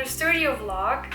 another studio vlog.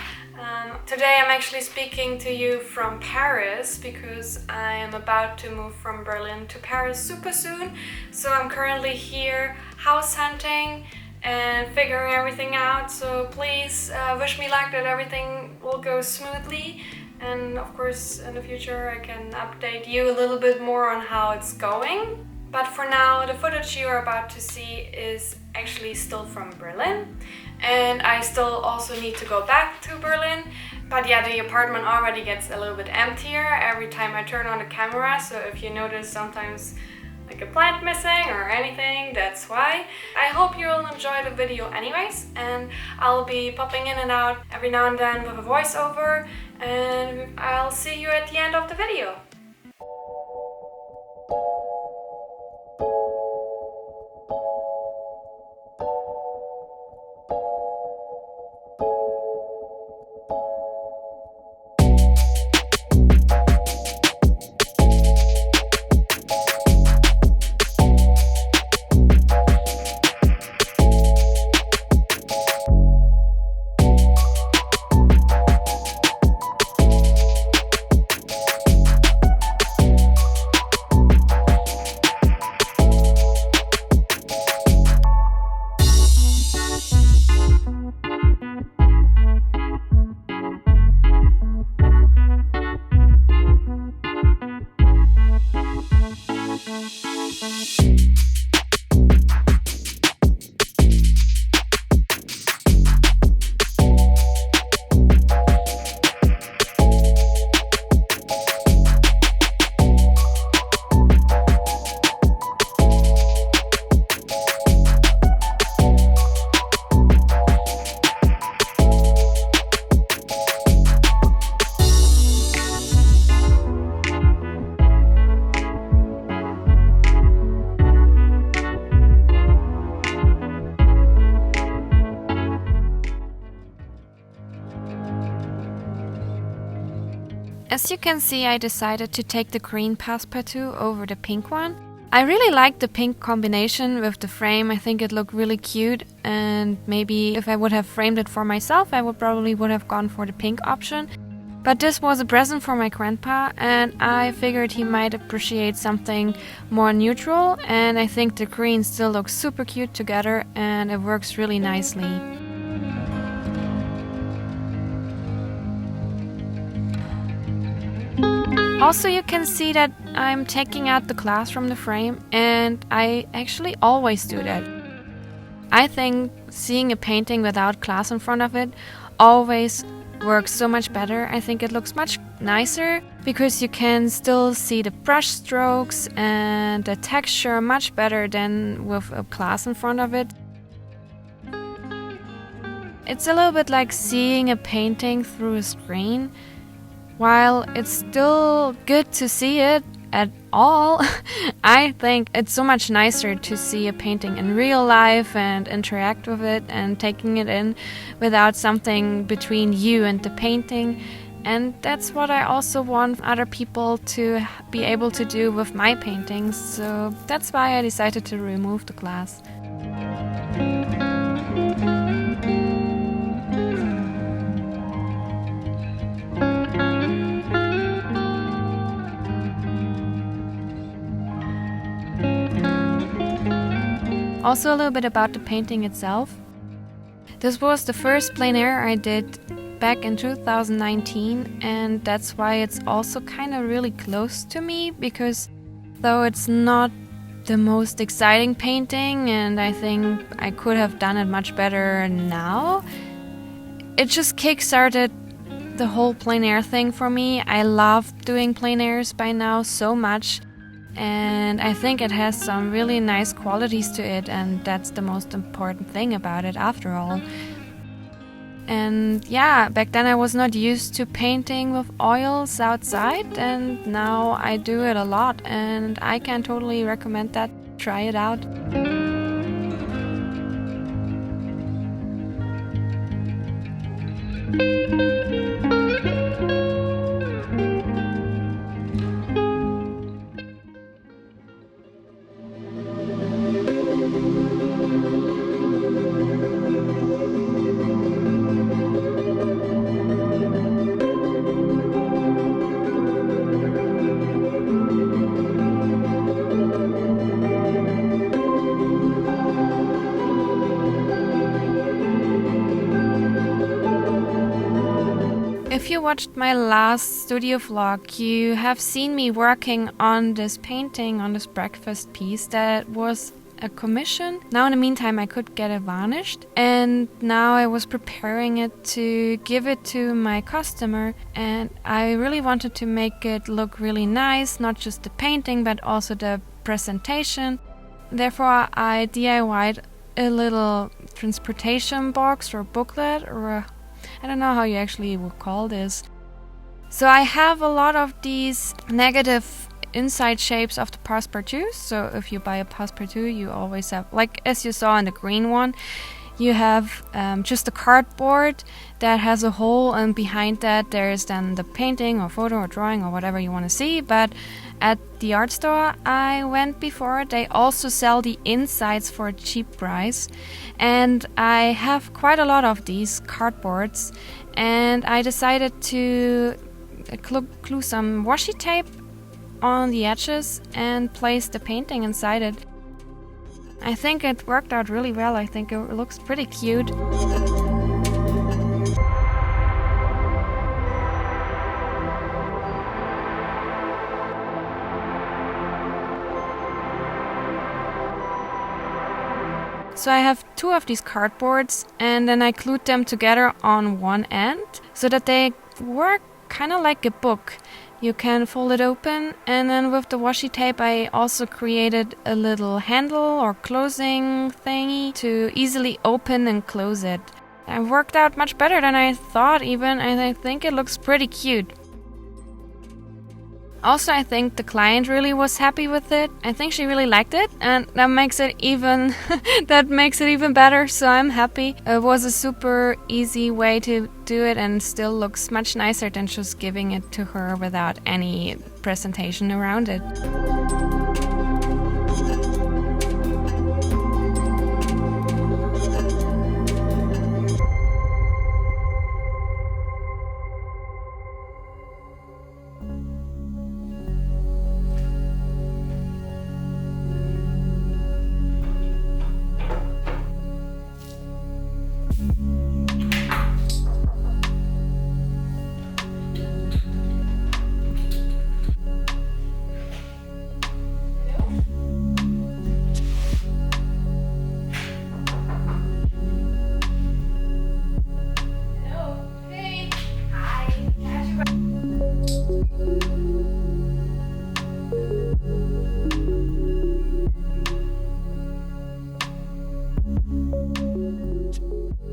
Today I'm actually speaking to you from Paris because I am about to move from Berlin to Paris super soon. So I'm currently here house hunting and figuring everything out. So please wish me luck that everything will go smoothly. And of course in the future I can update you a little bit more on how it's going. But for now, the footage you are about to see is actually still from Berlin. And I still also need to go back to Berlin. But yeah, the apartment already gets a little bit emptier every time I turn on the camera. So if you notice sometimes like a plant missing or anything, that's why. I hope you'll enjoy the video anyways. And I'll be popping in and out every now and then with a voiceover. And I'll see you at the end of the video. As you can see, I decided to take the green Passepartout over the pink one. I really like the pink combination with the frame. I think it looked really cute, and maybe if I would have framed it for myself, I would have gone for the pink option. But this was a present for my grandpa, and I figured he might appreciate something more neutral, and I think the green still looks super cute together and it works really nicely. Also, you can see that I'm taking out the glass from the frame, and I actually always do that. I think seeing a painting without glass in front of it always works so much better. I think it looks much nicer because you can still see the brush strokes and the texture much better than with a glass in front of it. It's a little bit like seeing a painting through a screen. While it's still good to see it at all, I think it's so much nicer to see a painting in real life and interact with it and taking it in without something between you and the painting. And that's what I also want other people to be able to do with my paintings. So that's why I decided to remove the glass. Also a little bit about the painting itself. This was the first plein air I did back in 2019, and that's why it's also kind of really close to me, because though it's not the most exciting painting and I think I could have done it much better now, it just kickstarted the whole plein air thing for me. I love doing plein airs by now so much. And I think it has some really nice qualities to it, and that's the most important thing about it after all. And yeah, back then I was not used to painting with oils outside, and now I do it a lot, and I can totally recommend that. Try it out. watched my last studio vlog, you have seen me working on this painting, on this breakfast piece that was a commission. Now in the meantime I could get it varnished, and now I was preparing it to give it to my customer, and I really wanted to make it look really nice, not just the painting but also the presentation. Therefore I DIY'd a little transportation box or booklet, or I don't know how you actually would call this. So I have a lot of these negative inside shapes of the passepartout. So if you buy a passepartout, you always have, like as you saw in the green one, you have just a cardboard that has a hole, and behind that there's then the painting or photo or drawing or whatever you want to see. But at the art store I went before, they also sell the insides for a cheap price, and I have quite a lot of these cardboards, and I decided to glue some washi tape on the edges and place the painting inside it. I think it worked out really well. I think it looks pretty cute. So I have 2 of these cardboards, and then I glued them together on one end so that they work kind of like a book. You can fold it open, and then with the washi tape I also created a little handle or closing thingy to easily open and close it. It worked out much better than I thought even, and I think it looks pretty cute. Also, I think the client really was happy with it. I think she really liked it, and that makes it even better, so I'm happy. It was a super easy way to do it, and still looks much nicer than just giving it to her without any presentation around it.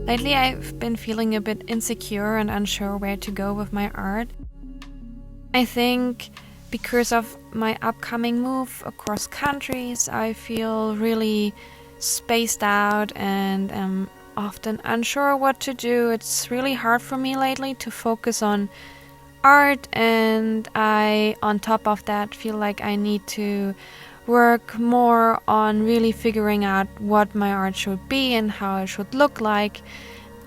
Lately I've been feeling a bit insecure and unsure where to go with my art. I think because of my upcoming move across countries, I feel really spaced out and am often unsure what to do. It's really hard for me lately to focus on art, and I, on top of that, feel like I need to work more on really figuring out what my art should be and how it should look like.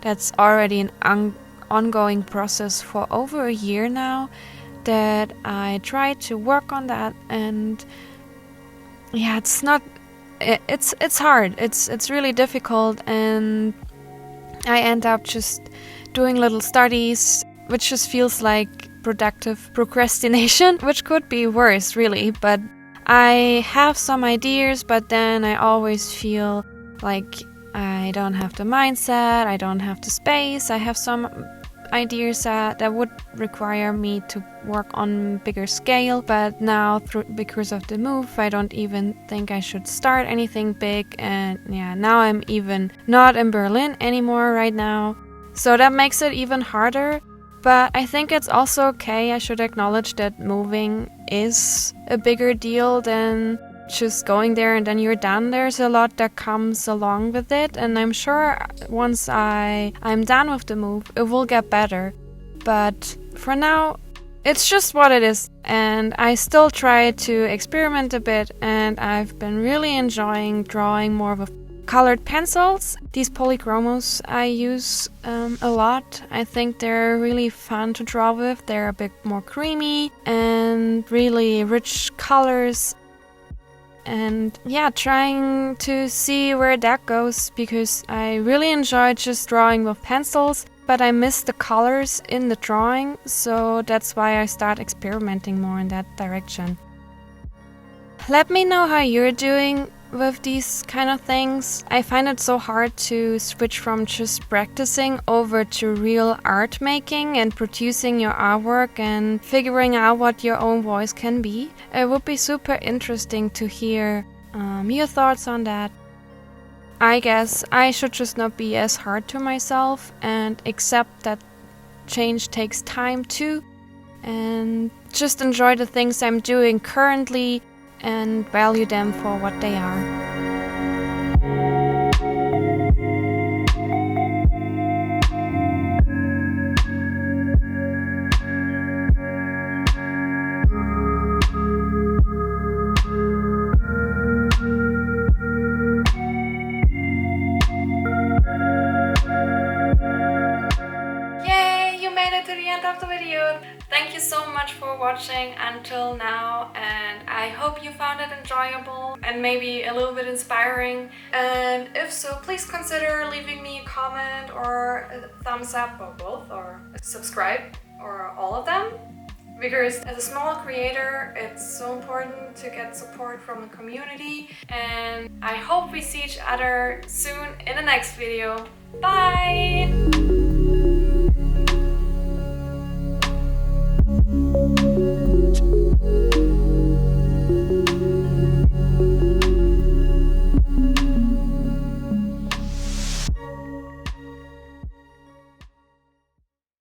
That's already an ongoing process for over a year now, that I try to work on that, and yeah, it's hard. It's really difficult, and I end up just doing little studies, which just feels like productive procrastination, which could be worse really. But I have some ideas, but then I always feel like I don't have the mindset, I don't have the space. I have some ideas that would require me to work on bigger scale, but now because of the move I don't even think I should start anything big, and yeah, now I'm even not in Berlin anymore right now, so that makes it even harder. But I think it's also okay. I should acknowledge that moving is a bigger deal than just going there and then you're done. There's a lot that comes along with it, and I'm sure once I'm done with the move, it will get better. But for now, it's just what it is, and I still try to experiment a bit, and I've been really enjoying drawing more with colored pencils. These polychromos I use a lot. I think they're really fun to draw with. They're a bit more creamy and really rich colors. And yeah, trying to see where that goes, because I really enjoy just drawing with pencils. but I miss the colors in the drawing, so that's why I start experimenting more in that direction. Let me know how you're doing with these kind of things. I find it so hard to switch from just practicing over to real art making and producing your artwork and figuring out what your own voice can be. It would be super interesting to hear your thoughts on that. I guess I should just not be as hard to myself and accept that change takes time too, and just enjoy the things I'm doing currently and value them for what they are. To the end of the video. Thank you so much for watching until now, and I hope you found it enjoyable and maybe a little bit inspiring. And if so, please consider leaving me a comment or a thumbs up, or both, or subscribe, or all of them. Because as a small creator, it's so important to get support from the community, and I hope we see each other soon in the next video. Bye!